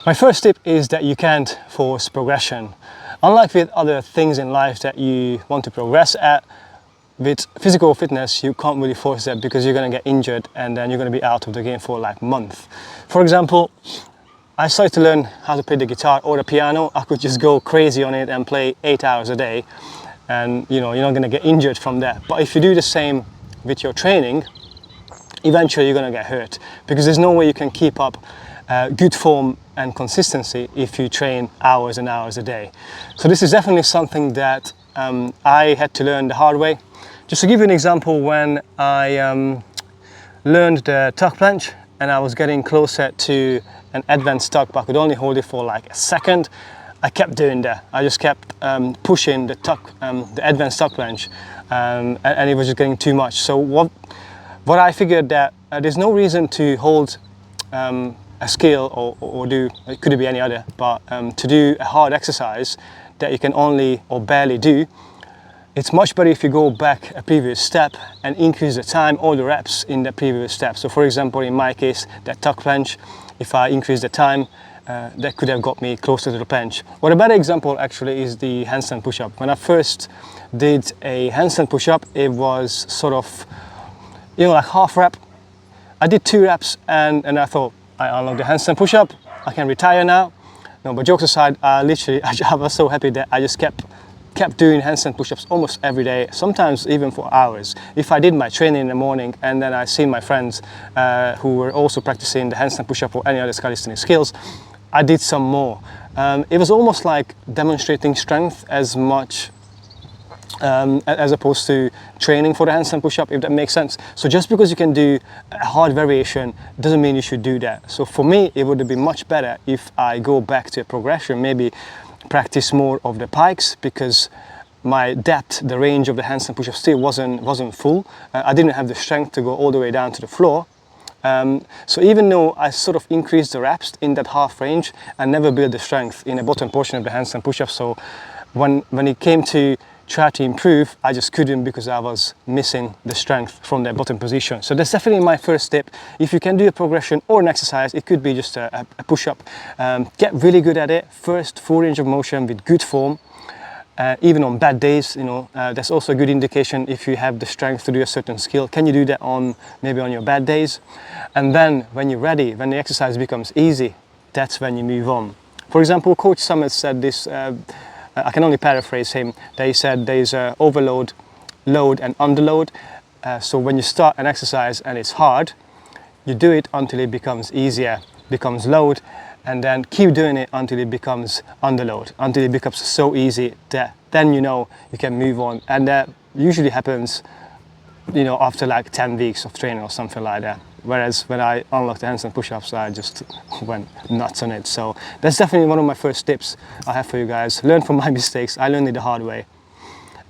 My first tip is that you can't force progression. Unlike with other things in life that you want to progress at, with physical fitness, you can't really force that because you're going to get injured and then you're going to be out of the game for like a month. For example, I started to learn how to play the guitar or the piano. I could just go crazy on it and play 8 hours a day, and you're not going to get injured from that. But if you do the same with your training, eventually you're going to get hurt, because there's no way you can keep up good form and consistency if you train hours and hours a day. So this is definitely something that I had to learn the hard way. Just to give you an example, when I learned the tuck planche and I was getting closer to an advanced tuck, but I could only hold it for like a second, I kept doing that. I just kept pushing the tuck, the advanced tuck planche, and it was just getting too much. So what I figured that there's no reason to hold a skill or do, it could be any other, but to do a hard exercise that you can only or barely do, it's much better if you go back a previous step and increase the time or the reps in the previous step. So for example, in my case, that tuck planche, if I increase the time, that could have got me closer to the planche. Or a better example actually is the handstand push-up. When I first did a handstand push-up, it was sort of, like half rep. I did 2 reps and I thought, I unlocked the handstand push-up, I can retire now. No, but jokes aside, I was so happy that I just kept doing handstand push-ups almost every day, sometimes even for hours. If I did my training in the morning and then I seen my friends who were also practicing the handstand push-up or any other calisthenics skills, I did some more. It was almost like demonstrating strength as much as opposed to training for the handstand push-up, if that makes sense. So just because you can do a hard variation doesn't mean you should do that. So for me, it would be much better if I go back to a progression, maybe practice more of the pikes, because my depth, the range of the handstand push-up still wasn't full. I didn't have the strength to go all the way down to the floor. So even though I sort of increased the reps in that half range, I never built the strength in the bottom portion of the handstand push-up. So when it came to try to improve, I just couldn't, because I was missing the strength from the bottom position. So that's definitely my first tip. If you can do a progression or an exercise, it could be just a push-up. Get really good at it. First, full range of motion with good form. Even on bad days, that's also a good indication if you have the strength to do a certain skill. Can you do that maybe on your bad days? And then when you're ready, when the exercise becomes easy, that's when you move on. For example, Coach Summit said this, I can only paraphrase him. They said there's overload, load and underload. So when you start an exercise and it's hard, you do it until it becomes easier, becomes load, and then keep doing it until it becomes underload, until it becomes so easy that then you can move on. And that usually happens after like 10 weeks of training or something like that. Whereas when I unlocked the handstand push-ups, I just went nuts on it. So that's definitely one of my first tips I have for you guys. Learn from my mistakes. I learned it the hard way,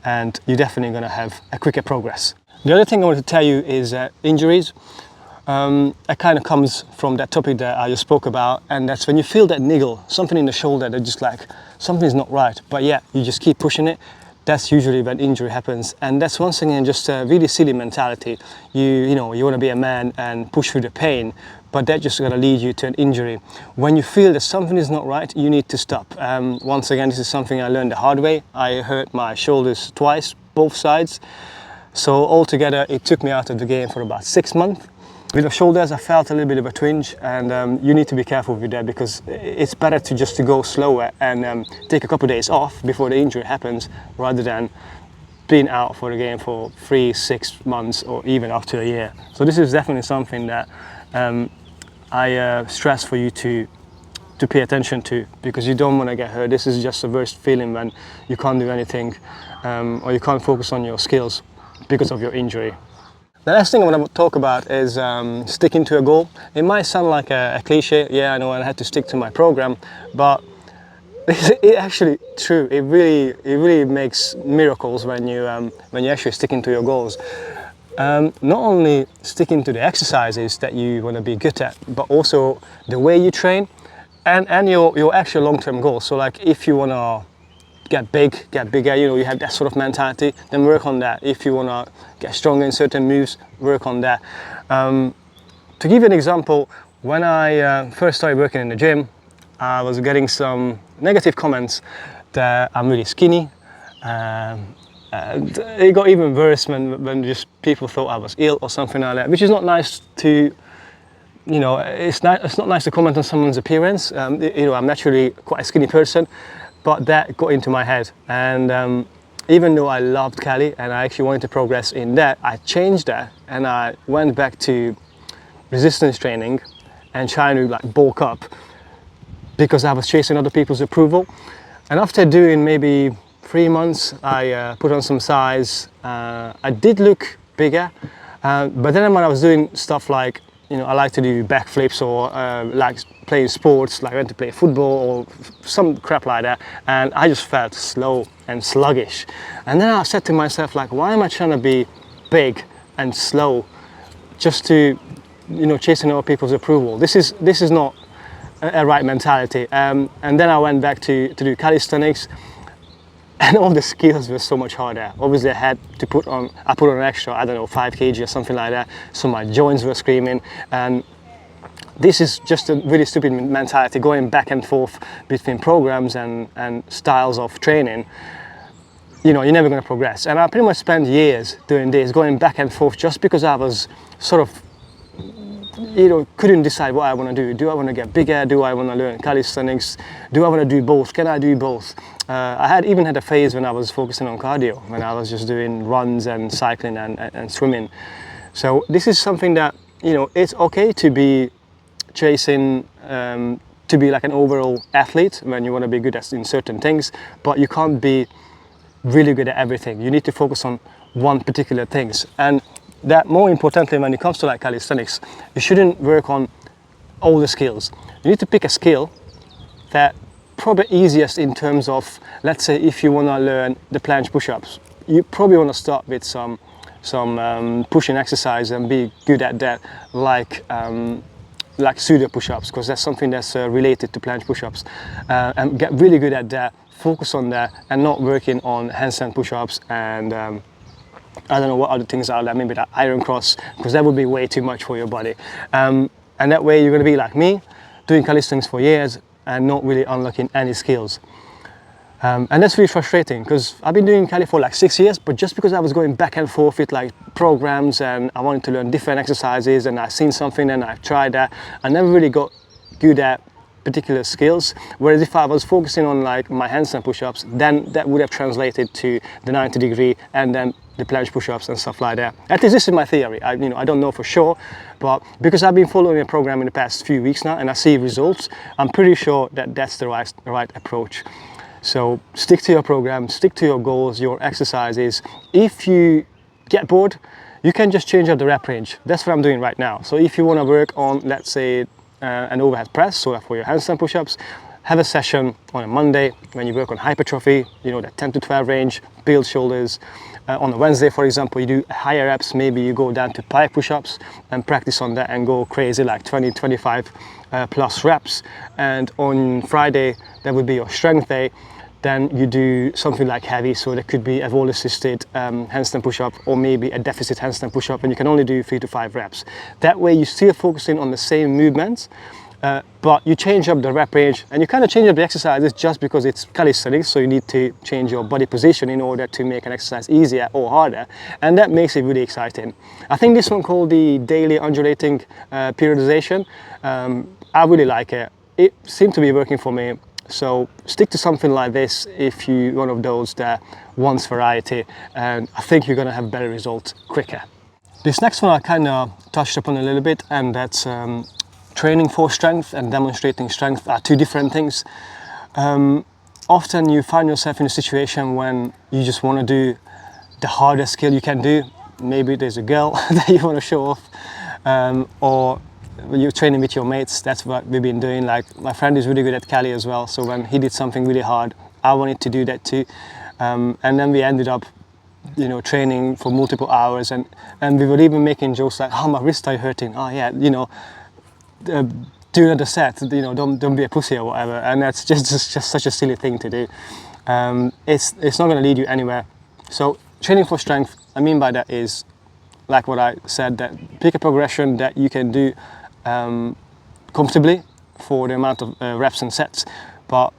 and you're definitely going to have a quicker progress. The other thing I want to tell you is injuries. It kind of comes from that topic that I just spoke about, and that's when you feel that niggle, something in the shoulder that just like something's not right, but yeah, you just keep pushing it. That's usually when injury happens, and that's once again just a really silly mentality. You want to be a man and push through the pain, but that just going to lead you to an injury. When you feel that something is not right, you need to stop. Once again, this is something I learned the hard way. I hurt my shoulders twice, both sides. So altogether, it took me out of the game for about 6 months. With the shoulders, I felt a little bit of a twinge, and you need to be careful with that, because it's better to go slower and take a couple of days off before the injury happens, rather than being out for the game for 3, 6 months or even up to a year. So this is definitely something that I stress for you to pay attention to, because you don't want to get hurt. This is just the worst feeling when you can't do anything or you can't focus on your skills because of your injury. The last thing I want to talk about is sticking to a goal. It might sound like a cliche, yeah, I know I had to stick to my program, but it's actually true. It really makes miracles when you actually sticking to your goals. Not only sticking to the exercises that you want to be good at, but also the way you train and your actual long-term goals. So like if you want to get bigger, you have that sort of mentality, then work on that. If you want to get stronger in certain moves, work on that. To give you an example, when I first started working in the gym, I was getting some negative comments that I'm really skinny. And it got even worse when just people thought I was ill or something like that, which is not nice to, it's not nice to comment on someone's appearance. I'm naturally quite a skinny person, but that got into my head. And even though I loved Cali and I actually wanted to progress in that, I changed that and I went back to resistance training and trying to like bulk up because I was chasing other people's approval. And after doing maybe 3 months, I put on some size. I did look bigger, but then when I was doing stuff like, I like to do backflips or like playing sports, like I went to play football or some crap like that, and I just felt slow and sluggish. And then I said to myself, like, why am I trying to be big and slow just to, chasing other people's approval? This is not a right mentality. And then I went back to do calisthenics. And all the skills were so much harder. Obviously I put on an extra, 5 kg or something like that. So my joints were screaming. And this is just a really stupid mentality, going back and forth between programs and styles of training. You're never gonna progress. And I pretty much spent years doing this, going back and forth just because I was sort of, couldn't decide what I want to do. Do I want to get bigger? Do I want to learn calisthenics? Do I want to do both? Can I do both? I even had a phase when I was focusing on cardio, when I was just doing runs and cycling and swimming. So this is something that, it's okay to be chasing, to be like an overall athlete when you want to be good in certain things, but you can't be really good at everything. You need to focus on one particular things. And that more importantly, when it comes to like calisthenics, you shouldn't work on all the skills. You need to pick a skill that probably easiest in terms of, let's say if you want to learn the planche push-ups, you probably want to start with some pushing exercise and be good at that, like pseudo push-ups, because that's something that's related to planche push-ups, and get really good at that, focus on that and not working on handstand push-ups and I don't know what other things are there, maybe that iron cross, because that would be way too much for your body. And that way you're going to be like me, doing calisthenics for years and not really unlocking any skills. And that's really frustrating because I've been doing Cali for like 6 years, but just because I was going back and forth with like programs and I wanted to learn different exercises and I've seen something and I've tried that, I never really got good at particular skills. Whereas if I was focusing on like my handstand push-ups, then that would have translated to the 90-degree and then the planche push-ups and stuff like that. At least this is my theory. I don't know for sure, but because I've been following a program in the past few weeks now and I see results, I'm pretty sure that that's the right approach. So stick to your program, stick to your goals, your exercises. If you get bored, you can just change up the rep range. That's what I'm doing right now. So if you want to work on, let's say, an overhead press, so for your handstand push-ups, have a session on a Monday when you work on hypertrophy, that 10 to 12 range, build shoulders. On a Wednesday, for example, you do higher reps, maybe you go down to pike push-ups and practice on that and go crazy, like 20, 25 plus reps. And on Friday, that would be your strength day. Then you do something like heavy, so there could be a wall-assisted handstand push-up or maybe a deficit handstand push-up, and you can only do 3 to 5 reps. That way you're still focusing on the same movements, but you change up the rep range and you kind of change up the exercises just because it's calisthenics, so you need to change your body position in order to make an exercise easier or harder, and that makes it really exciting. I think this one called the daily undulating periodization, I really like it. It seemed to be working for me. So stick to something like this if you're one of those that wants variety, and I think you're going to have better results quicker. This next one I kind of touched upon a little bit, and that's training for strength and demonstrating strength are two different things. Often you find yourself in a situation when you just want to do the hardest skill you can do. Maybe there's a girl that you want to show off, or you're training with your mates. That's what we've been doing. Like my friend is really good at Cali as well, so when he did something really hard, I wanted to do that too, and then we ended up training for multiple hours, and we were even making jokes like, oh, my wrists are hurting, oh yeah, do another set, don't be a pussy or whatever. And that's just such a silly thing to do. It's not going to lead you anywhere. So training for strength, I mean by that is, like what I said, that pick a progression that you can do comfortably for the amount of reps and sets, but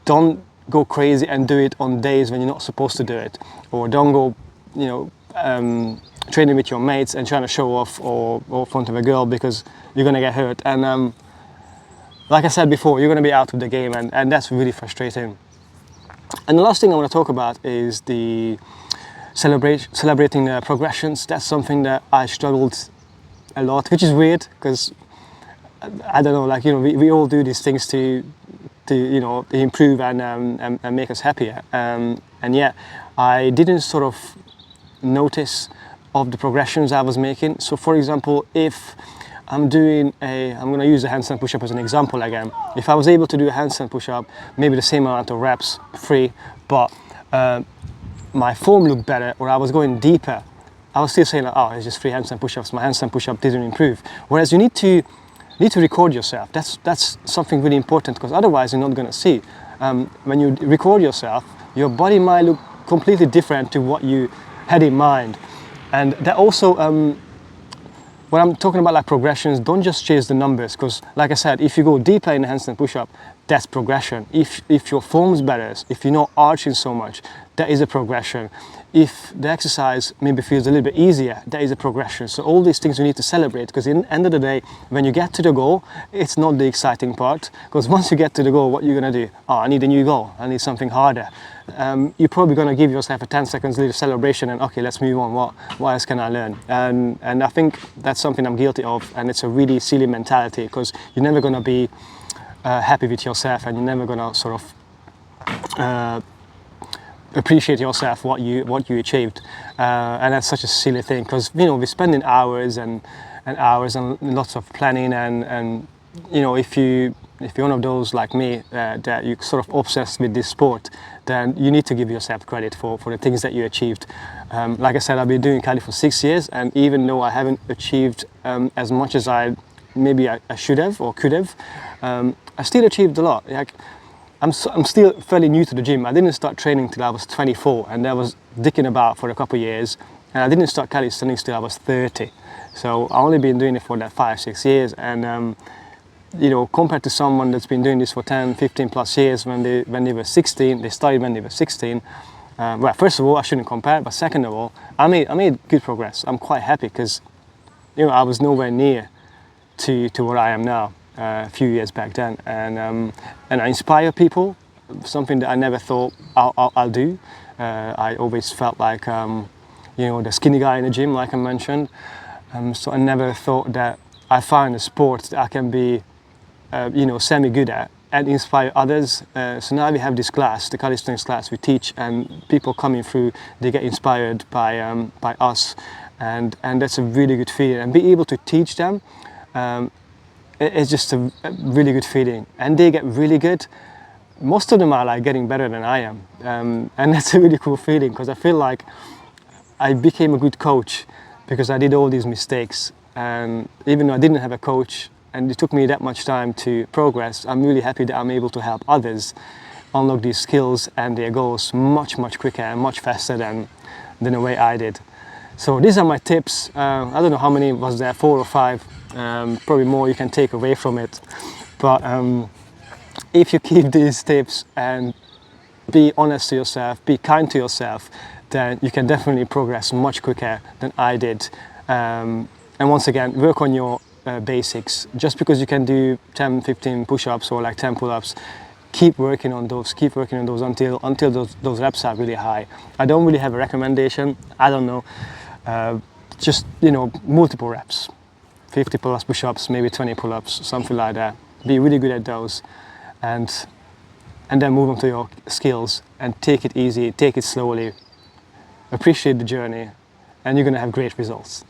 don't go crazy and do it on days when you're not supposed to do it, or don't go, training with your mates and trying to show off or in front of a girl, because you're gonna get hurt. And like I said before, you're gonna be out of the game, and that's really frustrating. And the last thing I want to talk about is the celebrating the progressions. That's something that I struggled a lot, which is weird, because I don't know, like, we all do these things to improve and make us happier. And yet I didn't sort of notice of the progressions I was making. So for example, if I'm going to use the handstand push-up as an example again. If I was able to do a handstand push-up, maybe the same amount of reps, 3, but my form looked better, or I was going deeper, I was still saying, like, oh, it's just 3 handstand push-ups, my handstand push-up didn't improve. Whereas you need to record yourself. That's something really important, because otherwise you're not going to see. When you record yourself, your body might look completely different to what you had in mind. And that also, when I'm talking about like progressions, don't just chase the numbers, because like I said, if you go deeper in the handstand push-up, that's progression. If your form's better, if you're not arching so much, that is a progression. If the exercise maybe feels a little bit easier, that is a progression. So all these things we need to celebrate, because in the end of the day, when you get to the goal, it's not the exciting part, because once you get to the goal, what you're gonna do? Oh, I need a new goal, I need something harder. You're probably gonna give yourself a 10 seconds little celebration and, okay, let's move on, what else can I learn? And I think that's something I'm guilty of, and it's a really silly mentality, because you're never gonna be happy with yourself, and you're never gonna sort of appreciate yourself, what you achieved, and that's such a silly thing, because we're spending hours and hours and lots of planning, and if you're one of those like me, that you sort of obsessed with this sport, then you need to give yourself credit for the things that you achieved. Like I said, I've been doing Cali for 6 years, and even though I haven't achieved as much as I should have or could have, I still achieved a lot. Like, I'm still fairly new to the gym. I didn't start training till I was 24, and I was dicking about for a couple of years. And I didn't start calisthenics till I was 30. So I've only been doing it for that 5-6 years. And compared to someone that's been doing this for 10, 15 plus years, when they were 16, they started when they were 16. Well, first of all, I shouldn't compare, but second of all, I made good progress. I'm quite happy, because I was nowhere near to where I am now. A few years back then, and I inspire people, something that I never thought I'll do. I always felt like the skinny guy in the gym, like I mentioned, so I never thought that I find a sport that I can be semi good at and inspire others. So now we have this class, the calisthenics class we teach, and people coming through, they get inspired by us, and that's a really good feeling, and be able to teach them. It's just a really good feeling, and they get really good. Most of them are like getting better than I am, and that's a really cool feeling, because I feel like I became a good coach because I did all these mistakes, and even though I didn't have a coach and it took me that much time to progress, I'm really happy that I'm able to help others unlock these skills and their goals much quicker and much faster than the way I did. So these are my tips. I don't know how many was there, 4 or 5. Probably more you can take away from it, but if you keep these tips and be honest to yourself, be kind to yourself, then you can definitely progress much quicker than I did. And once again, work on your basics. Just because you can do 10, 15 push-ups or like 10 pull-ups, keep working on those until those reps are really high. I don't really have a recommendation. I don't know, just multiple reps. 50 plus push-ups, maybe 20 pull-ups, something like that. Be really good at those, and then move on to your skills and take it easy, take it slowly, appreciate the journey, and you're gonna have great results.